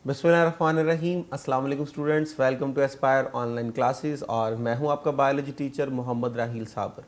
बिस्मिल्लाहिर्रहमानिर्रहीम। अस्सलाम वालेकुम students, welcome to Aspire online classes और मैं हूं आपका बायोलॉजी टीचर मोहम्मद राहील साबर।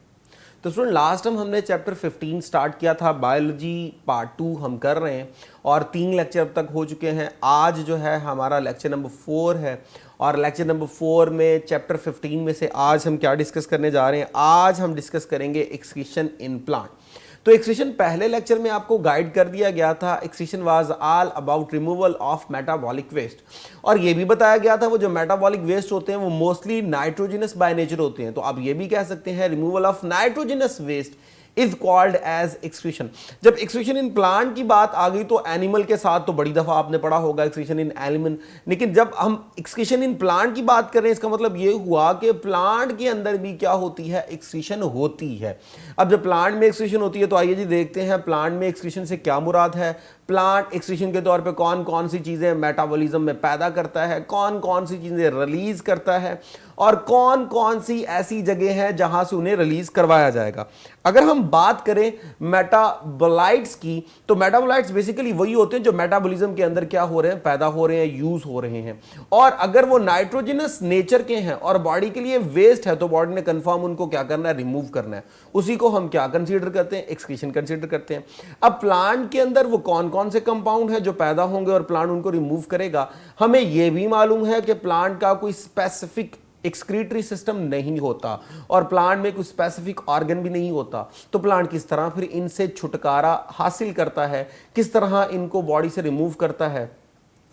तो स्टूडेंट, लास्ट टाइम हमने चैप्टर 15 स्टार्ट किया था, बायोलॉजी पार्ट 2 हम कर रहे हैं और 3 लेक्चर अब तक हो चुके हैं। आज जो है हमारा लेक्चर नंबर 4 है और लेक्चर नंबर 4 में चैप्टर 15 में से आज हम क्या डिस्कस करने जा रहे हैं। आज हम डिस्कस करेंगे एक्सक्रीशन इन प्लांट। तो एक्सक्रीशन पहले लेक्चर में आपको गाइड कर दिया गया था। Excretion was all about removal of metabolic waste और ये भी बताया गया था वो जो मेटाबॉलिक वेस्ट होते हैं वो मोस्टली नाइट्रोजनस बाय नेचर होते हैं। तो आप ये भी कह सकते हैं removal of nitrogenous waste is called as excretion. जब एक्सक्रीशन इन प्लांट की बात आ गई तो एनिमल के साथ तो बड़ी दफा आपने पढ़ा होगा एक्सक्रीशन इन एनिमल, लेकिन जब हम एक्सक्रीशन इन प्लांट की बात कर रहे हैं इसका मतलब ये हुआ कि प्लांट के अंदर भी क्या होती है, एक्सक्रीशन होती है। अब जब प्लांट में एक्सक्रीशन होती है तो आइए जी देखते हैं प्लांट में एक्सक्रीशन से क्या मुराद है। प्लांट एक्सक्रीशन के तौर पे कौन कौन सी चीज़ें मेटाबॉलिज्म में पैदा करता है, कौन कौन सी चीज़ें रिलीज करता है और कौन कौन सी ऐसी जगह है जहां से उन्हें रिलीज करवाया जाएगा। अगर हम बात करें मेटाबोलाइट्स की तो मेटाबोलाइट्स बेसिकली वही होते हैं जो मेटाबॉलिज्म के अंदर क्या हो रहे हैं, पैदा हो रहे हैं, यूज हो रहे हैं। और अगर वो नाइट्रोजनस नेचर के हैं और बॉडी के लिए वेस्ट है तो बॉडी ने कंफर्म उनको क्या करना है, रिमूव करना है। उसी को हम क्या कंसीडर करते हैं, एक्सक्रीशन कंसीडर करते हैं। अब प्लांट के अंदर वो कौन कौन से कंपाउंड है जो पैदा होंगे और प्लांट उनको रिमूव करेगा। हमें यह भी मालूम है कि प्लांट का कोई स्पेसिफिक एक्सक्रीटरी सिस्टम नहीं होता और प्लांट में कोई स्पेसिफिक ऑर्गन भी नहीं होता। तो प्लांट किस तरह फिर इनसे छुटकारा हासिल करता है, किस तरह इनको बॉडी से रिमूव करता है,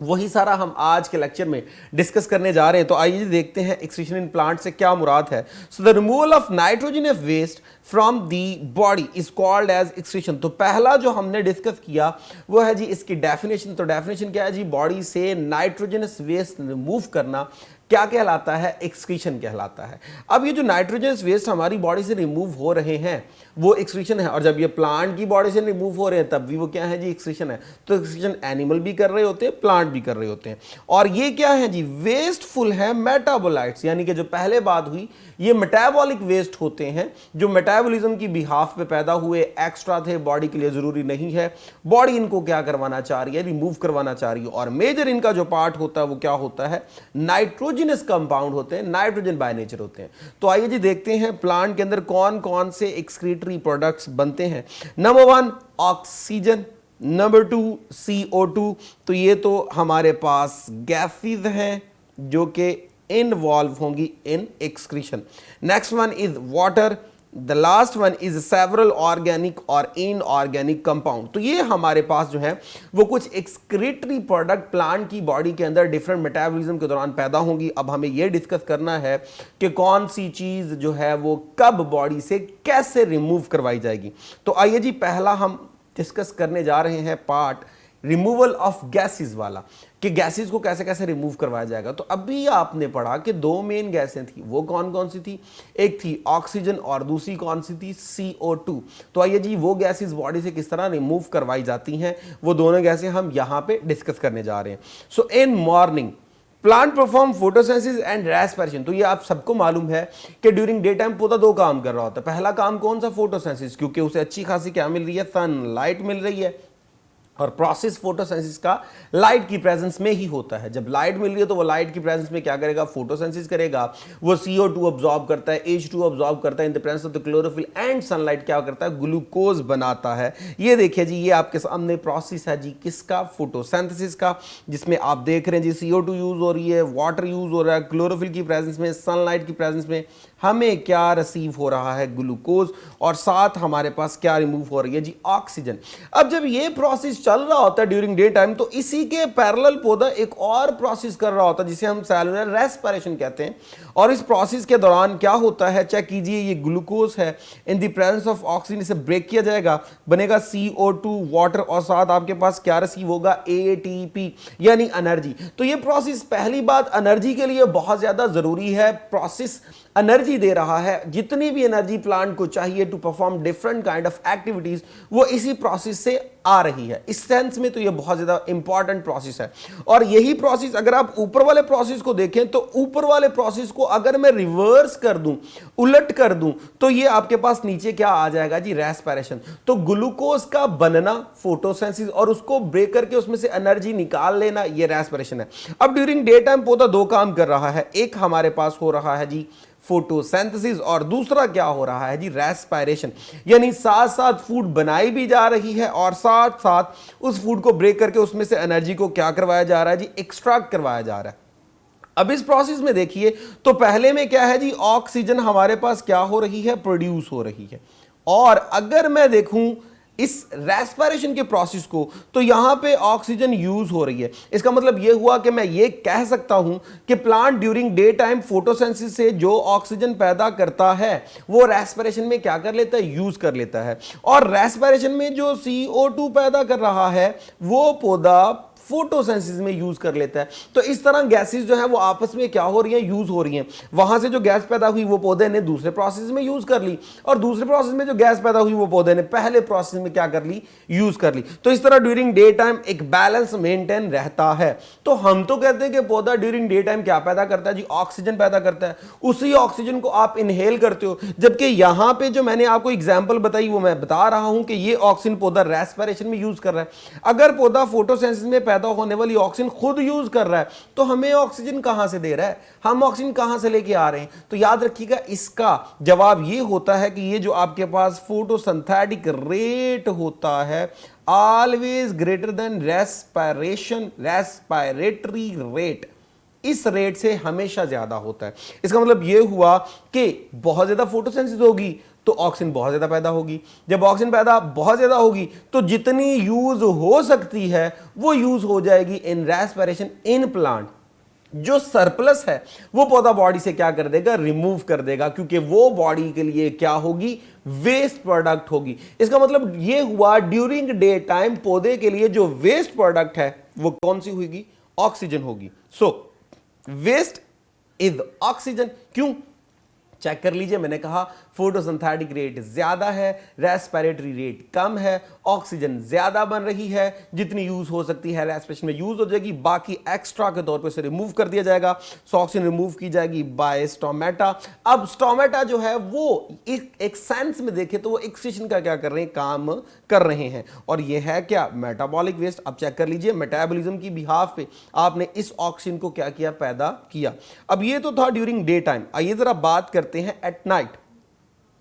वही सारा हम आज के लेक्चर में डिस्कस करने जा रहे हैं। तो आइए देखते हैं एक्सक्रीशन इन प्लांट से क्या मुराद है। So the removal of nitrogenous waste from the body is called as excretion. तो पहला जो हमने डिस्कस किया वो है जी इसकी डेफिनेशन। तो डेफिनेशन क्या है जी, बॉडी से नाइट्रोजनस वेस्ट रिमूव करना क्या कहलाता है, एक्सक्रीशन कहलाता है। अब ये जो नाइट्रोजनस वेस्ट हमारी बॉडी से रिमूव हो रहे हैं वो एक्सक्रीशन है और जब ये प्लांट की बॉडी से रिमूव हो रहे हैं तब भी वो क्या है जी, एक्सक्रीशन है। तो एक्सक्रीशन एनिमल भी कर रहे होते हैं, प्लांट भी कर रहे होते हैं। और ये क्या है जी, वेस्टफुल है मेटाबोलाइट्स, यानी कि जो पहले बात हुई ये मेटाबॉलिक वेस्ट होते हैं जो मेटाबॉलिज्म की बिहाफ पे पैदा हुए, एक्स्ट्रा थे, बॉडी के लिए जरूरी नहीं है। बॉडी इनको क्या करवाना चाह रही है, रिमूव करवाना चाह रही है। और मेजर इनका जो पार्ट होता है वो क्या होता है, नाइट्रोजनस कंपाउंड होते हैं, नाइट्रोजन बाय नेचर होते हैं। तो आइए जी देखते हैं प्लांट के अंदर कौन कौन से एक्सक्रीटरी प्रोडक्ट्स बनते हैं। Number 1 oxygen, number 2 CO2। तो ये तो हमारे पास गैसेस हैं जो कि इन्वॉल्व होंगी इन excretion. Next one is water, the last one is several organic और इनऑर्गेनिक कंपाउंड। तो ये हमारे पास जो है वो कुछ एक्सक्रीटरी प्रोडक्ट प्लांट की बॉडी के अंदर डिफरेंट मेटाबॉलिज्म के दौरान पैदा होंगी। अब हमें ये डिस्कस करना है कि कौन सी चीज जो है वो कब बॉडी से कैसे रिमूव करवाई जाएगी। तो आइए जी पहला हम डिस्कस करने जा रहे हैं पार्ट रिमूवल ऑफ गैसेस वाला, कि गैसेस को कैसे कैसे रिमूव करवाया जाएगा। तो अभी आपने पढ़ा कि 2 मेन गैसें थी, वो कौन कौन सी थी, एक थी ऑक्सीजन और दूसरी कौन सी थी, CO2। तो आइए जी वो गैसेस बॉडी से किस तरह रिमूव करवाई जाती हैं वो दोनों गैसें हम यहां पे डिस्कस करने जा रहे हैं। So in morning plant perform photosynthesis and respiration. तो ये आप सबको मालूम है कि ड्यूरिंग डे टाइम पौधा 2 काम कर रहा होता है। पहला काम कौन सा, फोटोसिंथेसिस, क्योंकि उसे अच्छी खासी क्या मिल रही है, सनलाइट मिल रही है। और प्रोसेस फोटोसिंथेसिस का लाइट की प्रेजेंस में ही होता है। जब लाइट मिल रही है तो वो लाइट की प्रेजेंस में क्या करेगा, फोटोसिंथेसिस करेगा। वो CO2 अब्सॉर्ब करता है, H2 अब्सॉर्ब करता है in the presence of the chlorophyll and sunlight क्या करता है, ग्लूकोज बनाता है। ये देखिए जी ये आपके सामने प्रोसेस है जी किसका, फोटोसिंथेसिस का, जिसमें आप देख रहे हैं जी CO2 यूज हो रही है, वाटर यूज हो रहा है, क्लोरोफिल की प्रेजेंस में, सनलाइट की प्रेजेंस में हमें क्या रिसीव हो रहा है, ग्लूकोज, और साथ हमारे पास क्या रिमूव हो रही है जी, ऑक्सीजन। अब जब ये प्रोसेस चल रहा होता है ड्यूरिंग डे टाइम तो इसी के पैरेलल पौधा एक और प्रोसेस कर रहा होता है जिसे हम सेलुलर रेस्पिरेशन कहते हैं। और इस प्रोसेस के दौरान क्या होता है, चेक कीजिए, ये ग्लूकोज है, in the presence of oxygen इसे ब्रेक किया जाएगा, बनेगा CO2 वाटर, और साथ आपके पास क्या रिसीव होगा, ATP यानी एनर्जी। तो ये प्रोसेस पहली बात एनर्जी के लिए बहुत ज्यादा जरूरी है। प्रोसेस एनर्जी दे रहा है, जितनी भी एनर्जी प्लांट को चाहिए to perform different kind of activities वो इसी प्रोसेस से आ रही है। इस सेंस में तो ये बहुत ज्यादा इंपॉर्टेंट प्रोसेस है। और यही प्रोसेस अगर आप ऊपर वाले प्रोसेस को देखें तो ऊपर वाले प्रोसेस को अगर मैं रिवर्स कर दूं, उलट कर दूं, तो ये आपके पास नीचे क्या आ जाएगा जी, रेस्पिरेशन। तो ग्लूकोज का बनना, फोटोसिंथेसिस, और उसको ब्रेक करके उसमें से एनर्जी निकाल लेना, ये रेस्पिरेशन है। अब ड्यूरिंग डे टाइम पौधा दो काम कर रहा है, एक हमारे पास हो रहा है जी फोटोसिंथेसिस, और दूसरा क्या हो रहा है जी, रेस्पिरेशन। यानी साथ साथ फूड बनाई भी जा रही है और साथ साथ उस फूड को ब्रेक करके उसमें से एनर्जी को क्या करवाया जा रहा है जी, एक्सट्रैक्ट करवाया जा रहा है। अब इस प्रोसेस में देखिए तो पहले में क्या है जी, ऑक्सीजन हमारे पास क्या हो रही है, प्रोड्यूस हो रही है। और अगर मैं देखूं इस रेस्पिरेशन के प्रोसेस को, तो यहां पे ऑक्सीजन यूज हो रही है। इसका मतलब यह हुआ कि मैं ये कह सकता हूं कि plant during day time photosynthesis से जो ऑक्सीजन पैदा करता है वो रेस्पिरेशन में क्या कर लेता है, यूज कर लेता है। और रेस्पिरेशन में जो CO2 पैदा कर रहा है वो पौधा फोटोसिंथेसिस में यूज कर लेता है। तो इस तरह गैसेस जो है वो आपस में क्या हो रही है, यूज हो रही हैं। वहां से जो गैस पैदा हुई वो पौधे ने दूसरे प्रोसेस में यूज कर ली, और दूसरे प्रोसेस में जो गैस पैदा हुई वो पौधे ने पहले प्रोसेस में क्या कर ली, यूज कर ली। तो इस तरह ड्यूरिंग डे टाइम एक बैलेंस मेंटेन रहता है। तो हम तो कहते हैं कि पौधा ड्यूरिंग डे टाइम क्या पैदा करता है जी, ऑक्सीजन पैदा करता है। उसी ऑक्सीजन को आप इनहेल करते हो, जबकि यहां पे जो मैंने आपको एग्जांपल बताई वो मैं बता रहा हूं कि ये ऑक्सीजन पौधा रेस्पिरेशन में यूज कर रहा है। अगर पौधा फोटोसिंथेसिस में पैदा होने वाली ऑक्सीजन खुद यूज कर रहा है तो हमें ऑक्सीजन कहां से दे रहा है, हम ऑक्सीजन कहां से लेके आ रहे हैं। तो याद रखिएगा इसका जवाब ये होता है कि ये जो आपके पास फोटोसिंथेटिक रेट होता है always greater than respiratory rate, इस रेट से हमेशा ज्यादा होता है। इसका मतलब यह हुआ कि बहुत ज्यादा फोटोसिंथेसिस होगी तो ऑक्सीजन बहुत ज्यादा पैदा होगी। जब ऑक्सीजन पैदा बहुत ज्यादा होगी तो जितनी यूज हो सकती है वो यूज हो जाएगी इन रेस्पिरेशन इन प्लांट। जो सरप्लस है वो पौधा बॉडी से क्या कर देगा, रिमूव कर देगा, क्योंकि वो बॉडी के लिए क्या होगी, वेस्ट प्रोडक्ट होगी। इसका मतलब ये हुआ ड्यूरिंग डे टाइम पौधे के लिए जो वेस्ट प्रोडक्ट है वो कौन सी होगी, ऑक्सीजन होगी। सो वेस्ट इज ऑक्सीजन। क्यों, चेक कर लीजिए, मैंने कहा फोटोसिंथेटिक रेट ज्यादा है, रेस्पिरेटरी रेट कम है, ऑक्सीजन ज्यादा बन रही है, जितनी यूज हो सकती है रेस्पिरेशन में यूज हो जाएगी, बाकी एक्स्ट्रा के तौर पे उसे रिमूव कर दिया जाएगा। सो ऑक्सीजन रिमूव की जाएगी बाय स्टोमेटा। अब स्टोमेटा जो है वो एक सेंस में देखे तो वो एक्सक्रीशन का क्या कर रहे हैं, काम कर रहे हैं, और ये है क्या, मेटाबॉलिक वेस्ट। अब चेक कर लीजिए, मेटाबॉलिज्म की बिहाफ पे आपने इस ऑक्सीजन को क्या किया, पैदा किया। अब ये तो था ड्यूरिंग डे टाइम। आइए जरा बात करते हैं एट नाइट।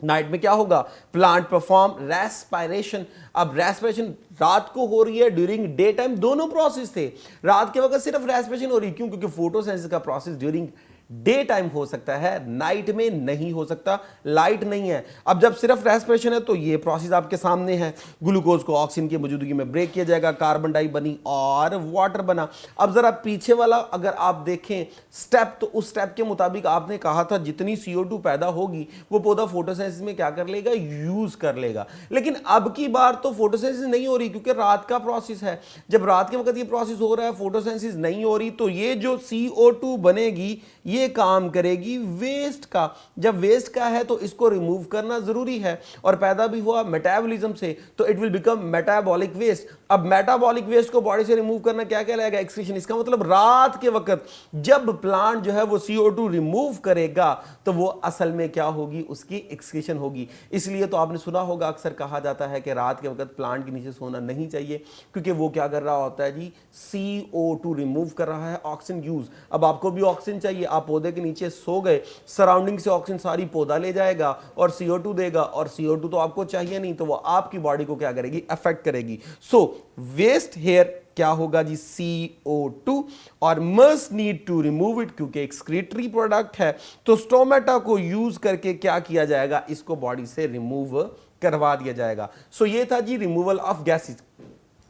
नाइट में क्या होगा, प्लांट परफॉर्म रेस्पिरेशन। अब रेस्पिरेशन रात को हो रही है, ड्यूरिंग डे टाइम दोनों प्रोसेस थे। रात के वक्त सिर्फ रेस्पिरेशन हो रही, क्यों, क्योंकि फोटोसिंथेसिस का प्रोसेस ड्यूरिंग डे टाइम हो सकता है, नाइट में नहीं हो सकता, लाइट नहीं है। अब जब सिर्फ रेस्पिरेशन है तो ये प्रोसेस आपके सामने है, ग्लूकोज को ऑक्सीजन की मौजूदगी में ब्रेक किया जाएगा, कार्बन डाई बनी और वाटर बना। अब जरा पीछे वाला अगर आप देखें स्टेप, तो उस स्टेप के मुताबिक आपने कहा था जितनी CO2 पैदा होगी वो पौधा फोटोसिंथेसिस में क्या कर लेगा, यूज कर लेगा। लेकिन अब की बार तो फोटोसिंथेसिस नहीं हो रही, क्योंकि रात का प्रोसेस है। जब रात के वक्त ये प्रोसेस हो रहा है, फोटोसिंथेसिस नहीं हो रही, तो ये जो CO2 बनेगी ये काम करेगी वेस्ट का। जब वेस्ट का है तो इसको रिमूव करना जरूरी है, और पैदा भी हुआ मेटाबॉलिज्म से, तो it will become metabolic waste. अब मेटाबॉलिक वेस्ट को बॉडी से रिमूव करना क्या कहलाएगा, एक्सक्रीशन। इसका मतलब रात के वक्त जब प्लांट जो है वो CO2 रिमूव करेगा तो वो असल में क्या होगी, उसकी एक्सक्रीशन होगी। इसलिए तो आपने सुना होगा, अक्सर कहा जाता है कि रात के वक्त प्लांट के नीचे सोना नहीं चाहिए, क्योंकि वो क्या कर रहा होता है जी, CO2 रिमूव कर रहा है, ऑक्सीजन यूज। अब आपको भी ऑक्सीजन चाहिए, आप पौधे के नीचे सो गए, सराउंडिंग से ऑक्सीजन सारी पौधा ले जाएगा और CO2 देगा, और CO2 तो आपको चाहिए नहीं, तो वो आपकी बॉडी को क्या करेगी, अफेक्ट करेगी। सो वेस्ट हेयर क्या होगा जी, CO2, और must need to remove it, क्योंकि एक्सक्रीटरी प्रोडक्ट है। तो स्टोमेटा को यूज करके क्या किया जाएगा, इसको बॉडी से रिमूव करवा दिया जाएगा। सो ये था जी रिमूवल ऑफ गैसेस।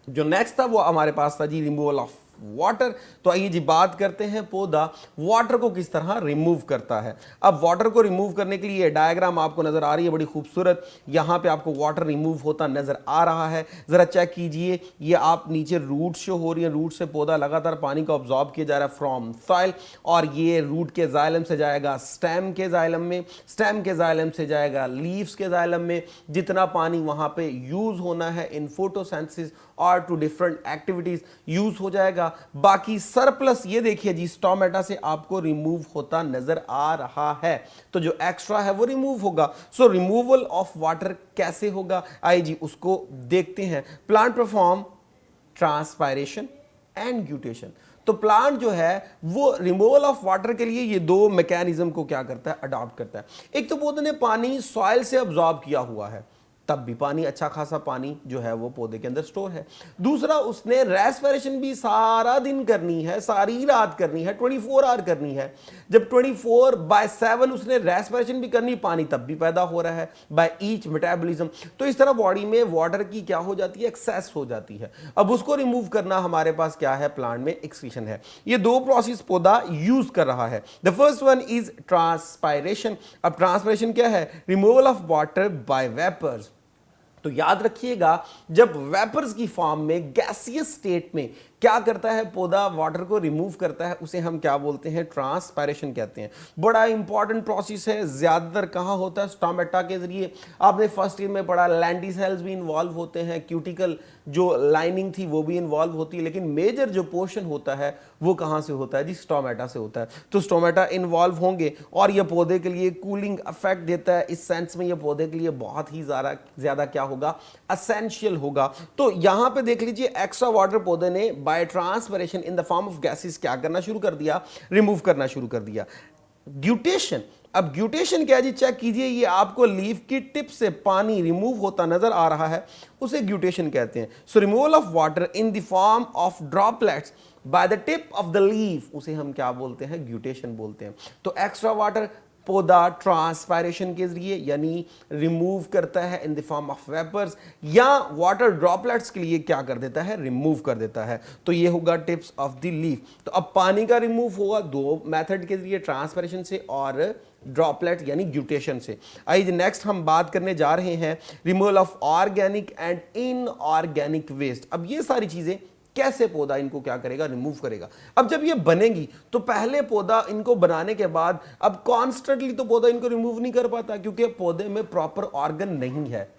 जो नेक्स्ट था वो हमारे पास था जी रिमूवल ऑफ वाटर। तो आइए जी बात करते हैं पौधा वाटर को किस तरह रिमूव करता है। अब वाटर को रिमूव करने के लिए डायग्राम आपको नजर आ रही है बड़ी खूबसूरत, यहां पे आपको वाटर रिमूव होता नजर आ रहा है। जरा चेक कीजिए, ये आप नीचे रूट शो हो रही है, रूट से पौधा लगातार पानी को ऑब्जॉर्ब किया जा रहा है फ्रॉम सॉइल, और ये रूट के जाइलम से जाएगा स्टेम के जाइलम में, स्टेम के जाइलम से जाएगा लीव्स के जाइलम में। जितना पानी वहां पे यूज होना है इन फोटोसिंथेसिस और टू डिफरेंट एक्टिविटीज यूज हो जाएगा। बाकी सरप्लस ये देखिए जी स्टोमेटा से आपको रिमूव होता नजर आ रहा है, तो जो एक्स्ट्रा है वो रिमूव होगा। सो रिमूवल ऑफ वाटर कैसे होगा, आइए जी उसको देखते हैं। Plant perform transpiration and guttation. तो प्लांट जो है वो रिमूवल ऑफ वाटर के लिए ये दो मैकेनिज्म को क्या करता है, अडॉप्ट करता है। एक तो पौधे ने पानी सॉइल से अब्सॉर्ब किया हुआ है, तब भी पानी, अच्छा खासा पानी जो है वो पौधे के अंदर स्टोर है। दूसरा, उसने रेस्पिरेशन भी सारा दिन करनी है, सारी रात करनी है, 24 आवर करनी है। जब 24/7 उसने रेस्पिरेशन भी करनी, पानी तब भी पैदा हो रहा है बाय ईच मेटाबॉलिज्म। तो इस तरह बॉडी में वाटर की क्या हो जाती है, एक्सेस हो जाती है। अब उसको रिमूव करना हमारे पास क्या है, प्लांट में एक्सक्रीशन है। ये दो प्रोसेस पौधा यूज कर रहा है। The first one is transpiration. अब ट्रांसपायरेशन क्या है, removal of water by vapours. तो याद रखिएगा, जब वेपर्स की फॉर्म में गैसियस स्टेट में क्या करता है पौधा, वाटर को रिमूव करता है, उसे हम क्या बोलते हैं, ट्रांसपायरेशन कहते हैं। बड़ा इंपॉर्टेंट प्रोसेस है, ज्यादातर कहां होता है, स्टोमेटा के जरिए। आपने फर्स्ट ईयर में पढ़ा लैंडिसेल्स भी इन्वॉल्व होते हैं, क्यूटिकल जो लाइनिंग थी वो भी इन्वॉल्व होती है, लेकिन मेजर जो पोर्शन होता है वो कहां से होता है जी, स्टोमेटा से होता है। तो स्टोमेटा इन्वॉल्व होंगे और ये पौधे के लिए कूलिंग इफेक्ट देता है। इस सेंस में ये पौधे के लिए बहुत ही ज्यादा क्या होगा, एसेंशियल होगा। तो यहां पे देख लीजिए, एक्स्ट्रा वाटर पौधे ने by transpiration in the form of gases क्या करना शुरू कर दिया, रिमूव करना शुरू कर दिया। ग्यूटेशन। अब ग्यूटेशन क्या है जी, चेक कीजिए, ये आपको लीफ की टिप से पानी रिमूव होता नजर आ रहा है, उसे ग्यूटेशन कहते हैं। सो removal of water in the form of droplets by the tip of the leaf, उसे हम क्या बोलते हैं, ग्यूटेशन बोलते हैं। तो एक्स्ट्रा वाटर पौधा ट्रांसपायरेशन के जरिए यानी रिमूव करता है in the form of vapours, या वाटर ड्रॉपलेट्स के लिए क्या कर देता है, रिमूव कर देता है। तो ये होगा टिप्स ऑफ द लीफ। तो अब पानी का रिमूव होगा दो मेथड के जरिए, ट्रांसपायरेशन से और ड्रॉपलेट यानी ग्यूटेशन से। आइए नेक्स्ट हम बात करने जा रहे हैं removal of organic and inorganic waste. अब ये सारी चीजें कैसे पौधा इनको क्या करेगा, रिमूव करेगा। अब जब ये बनेंगी तो पहले पौधा इनको बनाने के बाद अब कॉन्स्टेंटली तो पौधा इनको रिमूव नहीं कर पाता, क्योंकि पौधे में प्रॉपर ऑर्गन नहीं है।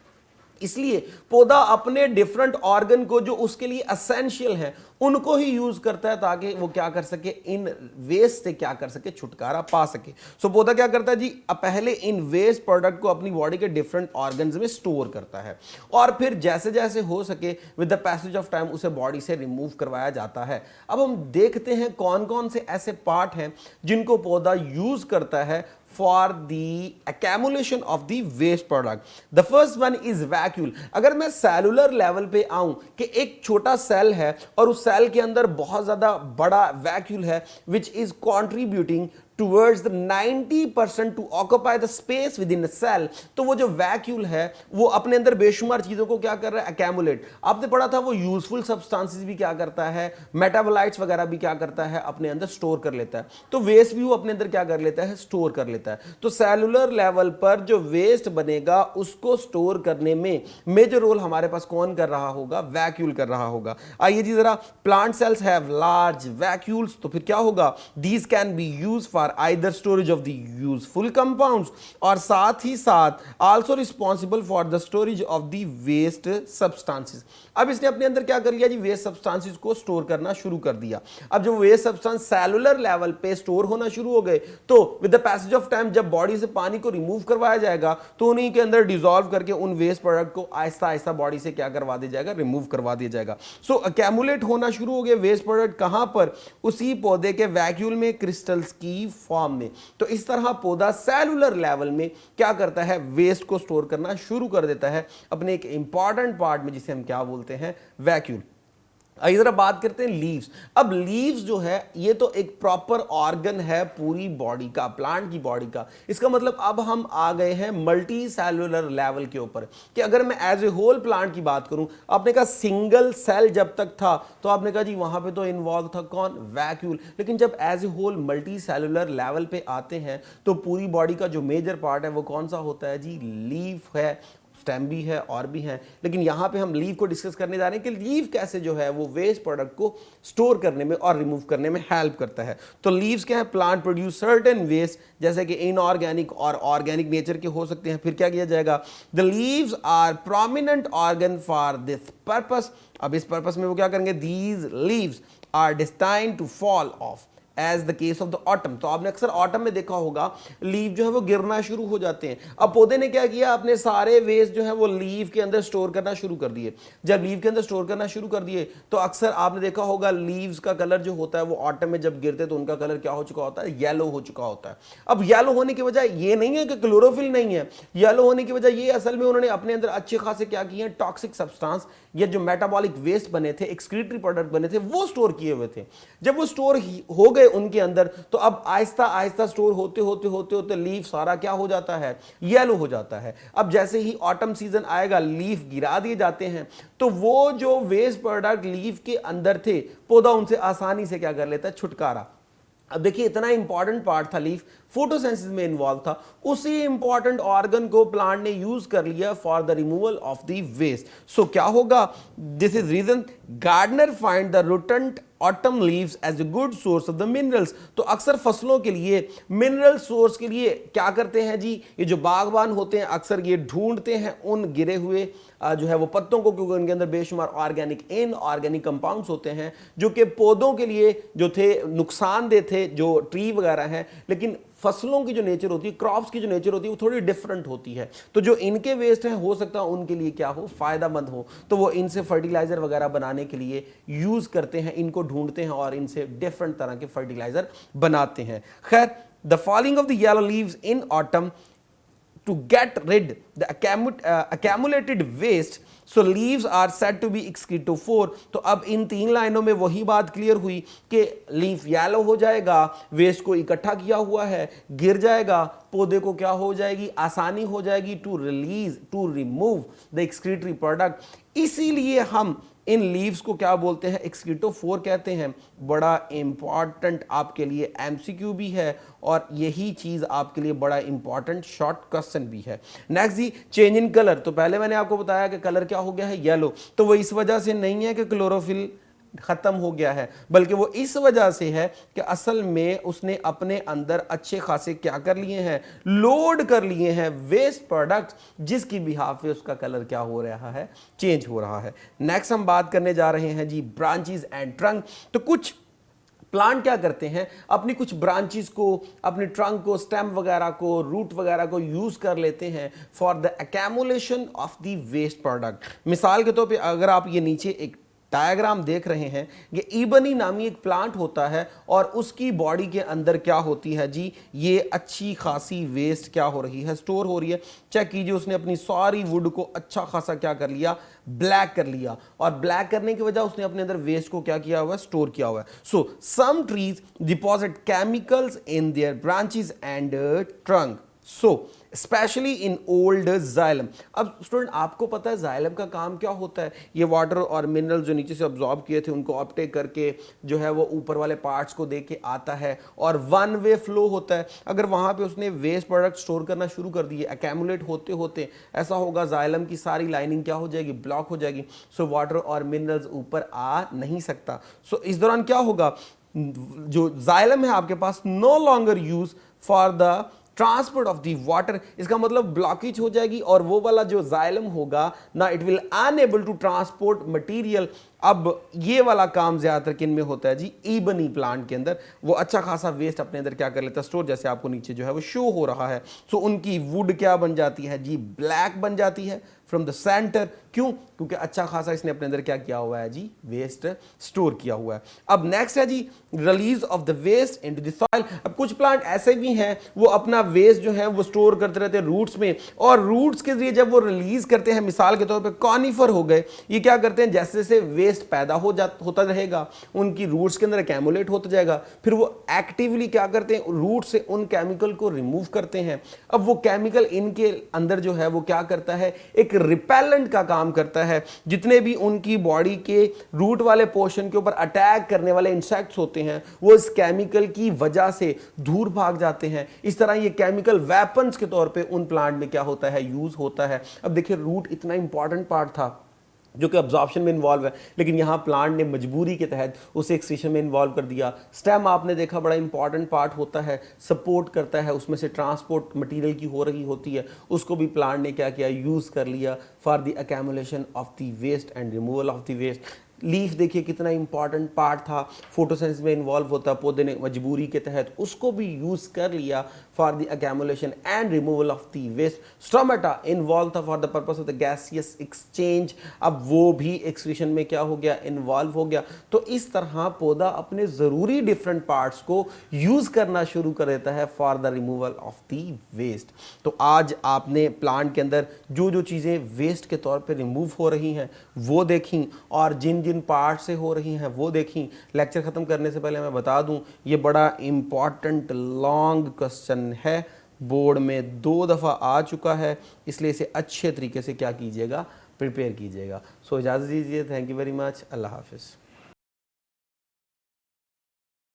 इसलिए पौधा अपने डिफरेंट ऑर्गन को जो उसके लिए एसेंशियल है उनको ही यूज करता है, ताकि वो क्या कर सके, इन वेस्ट से क्या कर सके, छुटकारा पा सके। सो पौधा क्या करता है जी, अब पहले इन वेस्ट प्रोडक्ट को अपनी बॉडी के डिफरेंट ऑर्गन्स में स्टोर करता है, और फिर जैसे जैसे हो सके with the passage of time उसे बॉडी से रिमूव करवाया जाता है। अब हम देखते हैं कौन कौन से ऐसे पार्ट हैं जिनको पौधा यूज करता है for the accumulation of the waste product. The first one is vacuole. अगर मैं सेलुलर लेवल पे आऊं कि एक छोटा सेल है और उस सेल के अंदर बहुत ज्यादा बड़ा वैक्यूल है which is contributing towards the 90% to occupy the space within a cell, तो वो जो वैक्यूल है वो अपने अंदर बेशुमार चीजों को क्या कर रहा है, accumulate। आपने पढ़ा था वो यूजफुल सब्सटेंसेस भी क्या करता है, मेटाबोलाइट्स वगैरह भी क्या करता है, अपने अंदर स्टोर कर लेता है। तो वेस्ट भी वो अपने अंदर क्या कर लेता है, स्टोर कर लेता है। तो सेलुलर लेवल पर जो वेस्ट बनेगा उसको स्टोर करने में मेजर रोल हमारे पास कौन कर रहा होगा, वैक्यूल कर रहा होगा। आइए जी जरा, plant cells have large vacuoles, तो फिर क्या होगा, these can be used for either storage of the useful compounds और साथ ही साथ also responsible for the storage of the waste substances। अब इसने अपने अंदर क्या कर लिया जी, वेस्ट सब्सटेंसेस को स्टोर करना शुरू कर दिया। अब जब वेस्ट सब्सटेंस सेलुलर लेवल पे स्टोर होना शुरू हो गए तो with the passage of time जब बॉडी से पानी को रिमूव करवाया जाएगा तो उन्हीं के अंदर डिसॉल्व करके उन वेस्ट प्रोडक्ट को आहिस्ता आहिस्ता बॉडी से क्या करवा दिया जाएगा, रिमूव करवा दिया जाएगा। सो अक्यूमुलेट होना शुरू हो गए वेस्ट प्रोडक्ट, कहां पर, उसी पौधे के वैक्यूल में, क्रिस्टल्स की फॉर्म में। तो इस तरह पौधा सेलुलर लेवल में क्या करता है, वेस्ट को स्टोर करना शुरू कर देता है अपने एक इंपॉर्टेंट पार्ट में जिसे हम क्या बोलते हैं, वैक्यूल। इधर बात करते हैं लीव्स। अब लीव्स जो है ये तो एक प्रॉपर ऑर्गन है पूरी बॉडी का, प्लांट की बॉडी का। इसका मतलब अब हम आ गए हैं मल्टी सेलुलर लेवल के ऊपर कि अगर मैं एज ए होल प्लांट की बात करूं, आपने कहा सिंगल सेल जब तक था तो आपने कहा जी वहां पे तो इन्वॉल्व था कौन, वैक्यूल। लेकिन जब as a whole multicellular level पे आते हैं तो पूरी बॉडी का जो मेजर पार्ट है वो कौन सा होता है जी, लीफ है। स्टेम भी है और भी है, लेकिन यहां पे हम लीव को डिस्कस करने जा रहे हैं कि लीव कैसे जो है वो वेस्ट प्रोडक्ट को स्टोर करने में और रिमूव करने में हेल्प करता है। तो लीव्स क्या है, प्लांट प्रोड्यूस सर्टेन वेस्ट, जैसे कि इनऑर्गेनिक और ऑर्गेनिक नेचर के हो सकते हैं। फिर क्या किया जाएगा, the leaves are prominent organ for this purpose. अब इस पर्पस में वो क्या करेंगे, these leaves are destined to fall off as the case of the autumn. तो आपने अक्सर ऑटम में देखा होगा लीव जो है वो गिरना शुरू हो जाते हैं। अब पौधे ने क्या किया, अपने सारे वेस्ट जो है वो लीव के अंदर स्टोर करना शुरू कर दिए। जब लीव के अंदर स्टोर करना शुरू कर दिए तो अक्सर आपने देखा होगा लीव्स का कलर जो होता है वो ऑटम में जब गिरते तो उनका कलर क्या हो चुका होता है, येलो हो चुका होता है। अब येलो होने की वजह ये नहीं है कि क्लोरोफिल नहीं है, येलो होने की वजह ये असल में उन्होंने अपने अंदर अच्छे खासे क्या किए, टॉक्सिक सब्सटेंस या जो मेटाबॉलिक वेस्ट बने थे, एक्सक्रीटरी प्रोडक्ट बने थे, वो स्टोर किए हुए थे। जब वो स्टोर हो गए उनके अंदर तो अब आहिस्ता आहिस्ता स्टोर होते होते होते होते लीफ सारा क्या हो जाता है, येलो हो जाता है। अब जैसे ही ऑटम सीजन आएगा लीफ गिरा दिए जाते हैं तो वो जो वेस्ट प्रोडक्ट लीफ के अंदर थे पौधा उनसे आसानी से क्या कर लेता है, छुटकारा। अब देखिए इतना इंपॉर्टेंट पार्ट था लीफ, फोटोसिंथेसिस में इन्वॉल्व था, उसी इंपॉर्टेंट ऑर्गन को प्लांट ने यूज कर लिया for the removal of the waste. So क्या होगा, this is reason gardener find the rotten autumn leaves as a good source of the minerals. तो अक्सर फसलों के लिए मिनरल सोर्स के लिए क्या करते हैं जी, ये जो बागवान होते हैं अक्सर ये ढूंढते हैं उन गिरे हुए जो है वो पत्तों को, क्योंकि उनके अंदर बेशुमार ऑर्गेनिक इनऑर्गेनिक कंपाउंड्स होते हैं जो कि पौधों के लिए जो थे नुकसानदेह थे, जो ट्री वगैरह हैं। लेकिन फसलों की जो नेचर होती है, क्रॉप्स की जो नेचर होती है वो थोड़ी डिफरेंट होती है। तो जो इनके वेस्ट हैं हो सकता है उनके लिए क्या हो, फायदेमंद हो, तो वो इनसे फर्टिलाइजर वगैरह बनाने के लिए यूज करते हैं, इनको ढूंढते हैं और इनसे डिफरेंट तरह के फर्टिलाइजर बनाते हैं। खैर, the falling of the yellow leaves in autumn to get rid the accumulated waste, so leaves are said to be excretophore। तो अब इन तीन लाइनों में वही बात क्लियर हुई कि लीफ येलो हो जाएगा, वेस्ट को इकट्ठा किया हुआ है, गिर जाएगा, पौधे को क्या हो जाएगी, आसानी हो जाएगी to release to remove the excretory product. इसीलिए हम इन लीव्स को क्या बोलते हैं, एक्सक्रीटोफोर कहते हैं। बड़ा इंपॉर्टेंट आपके लिए एमसीक्यू भी है और यही चीज आपके लिए बड़ा इंपॉर्टेंट शॉर्ट क्वेश्चन भी है। नेक्स्ट जी, चेंज इन कलर। तो पहले मैंने आपको बताया कि कलर क्या हो गया है, येलो। तो वो इस वजह से नहीं है कि क्लोरोफिल खत्म हो गया है, बल्कि वो इस वजह से है कि असल में उसने अपने अंदर अच्छे खासे क्या कर लिए हैं, लोड कर लिए हैं वेस्ट प्रोडक्ट्स, जिसकी बिहाफ पे उसका कलर क्या हो रहा है, चेंज हो रहा है। नेक्स्ट हम बात करने जा रहे हैं जी ब्रांचेस एंड ट्रंक। तो कुछ प्लांट क्या करते हैं, अपनी कुछ ब्रांचेस को, अपने ट्रंक को, स्टेम वगैरह को, रूट वगैरह को यूज कर लेते हैं for the accumulation of the waste product. मिसाल के तौर पे अगर आप ये नीचे एक डायग्राम देख रहे हैं, ये इबनी नामी एक प्लांट होता है और उसकी बॉडी के अंदर क्या होती है जी, ये अच्छी खासी वेस्ट क्या हो रही है, स्टोर हो रही है। चेक कीजिए, उसने अपनी सारी वुड को अच्छा खासा क्या कर लिया, ब्लैक कर लिया, और ब्लैक करने की वजह उसने अपने अंदर वेस्ट को क्या किया हुआ है, स्टोर किया हुआ है। So some trees deposit chemicals in their branches and trunk, so specially in old xylem. अब स्टूडेंट आपको पता है जाइलम का काम क्या होता है, ये वाटर और मिनरल जो नीचे से अब्जॉर्ब किए थे उनको अपटेक करके जो है वो ऊपर वाले पार्ट्स को दे के आता है और वन वे फ्लो होता है। अगर वहां पे उसने वेस्ट प्रोडक्ट स्टोर करना शुरू कर दिए, एक्यूमुलेट होते होते ऐसा होगा जाइलम की सारी लाइनिंग क्या हो जाएगी, ब्लॉक हो जाएगी। सो वाटर और मिनरल्स ऊपर आ नहीं सकता। सो इस दौरान क्या होगा, जो जाइलम है आपके पास no longer use for the transport of the water. इसका मतलब ब्लॉकेज हो जाएगी और वो वाला जो जाइलम होगा ना, it will unable to transport material. अब ये वाला काम ज्यादातर किन में होता है जी, इबनी प्लांट के अंदर। वो अच्छा खासा वेस्ट अपने अंदर क्या कर लेता है, स्टोर, जैसे आपको नीचे जो है वो शो हो रहा है। सो उनकी वुड क्या बन जाती है जी, ब्लैक बन जाती है फ्रॉम द सेंटर। क्यों? क्योंकि अच्छा खासा इसने अपने अंदर क्या किया हुआ है जी, वेस्ट स्टोर किया हुआ है। अब नेक्स्ट है जी release of the waste into the soil. अब कुछ प्लांट ऐसे भी हैं वो अपना वेस्ट जो है वो स्टोर करते रहते हैं रूट्स में, और रूट्स के जरिए जब वो रिलीज करते हैं, मिसाल के तौर पे कॉनिफर हो गए, ये क्या करते हैं, जैसे जैसे वेस्ट पैदा होता रहेगा, उनकी रूट्स के अंदर एक्यूमुलेट होता जाएगा, फिर वो एक्टिवली क्या करते हैं, रूट से उन केमिकल को रिमूव करते हैं। अब वो केमिकल इनके अंदर जो है वो क्या करता है, एक रिपेलेंट का काम करता है। जितने भी उनकी बॉडी के रूट वाले पोर्शन के ऊपर अटैक करने वाले इंसेक्ट्स होते हैं वो इस केमिकल की वजह से दूर भाग जाते हैं। इस तरह ये केमिकल वेपन्स के तौर पे उन प्लांट में क्या होता है, यूज होता है। अब देखिए रूट इतना इंपॉर्टेंट पार्ट था जो कि अब्जॉर्प्शन में इन्वॉल्व है, लेकिन यहाँ प्लांट ने मजबूरी के तहत उसे एक्सक्रीशन में इन्वॉल्व कर दिया। स्टेम आपने देखा बड़ा इंपॉर्टेंट पार्ट होता है, सपोर्ट करता है, उसमें से ट्रांसपोर्ट मटेरियल की हो रही होती है, उसको भी प्लांट ने क्या किया, यूज़ कर लिया for the accumulation of the waste and removal of the waste. Leaf देखिए कितना इंपॉर्टेंट पार्ट था, फोटोसिंथेसिस में इन्वॉल्व होता, पौधे ने मजबूरी के तहत उसको भी यूज़ कर लिया for the accumulation and removal of the waste. Stomata involve था for the purpose of the gaseous exchange, अब वो भी एक्सक्रीशन में क्या हो गया, इन्वॉल्व हो गया। तो इस तरह पौधा अपने ज़रूरी डिफरेंट पार्ट्स को यूज़ करना शुरू कर देता है for the removal of the waste. तो आज आपने प्लांट के अंदर जो जो चीज़ें वेस्ट के तौर पर रिमूव हो रही हैं वो देखी, और जिन जिन पार्ट से हो रही हैं वो देखी। लेक्चर ख़त्म करने से पहले मैं बता दूं ये बड़ा इंपॉर्टेंट लॉन्ग क्वेश्चन है, बोर्ड में 2 दफ़ा आ चुका है, इसलिए इसे अच्छे तरीके से क्या कीजिएगा, प्रिपेयर कीजिएगा। सो इजाज़त दीजिए, थैंक यू वेरी मच, अल्लाह हाफिज़।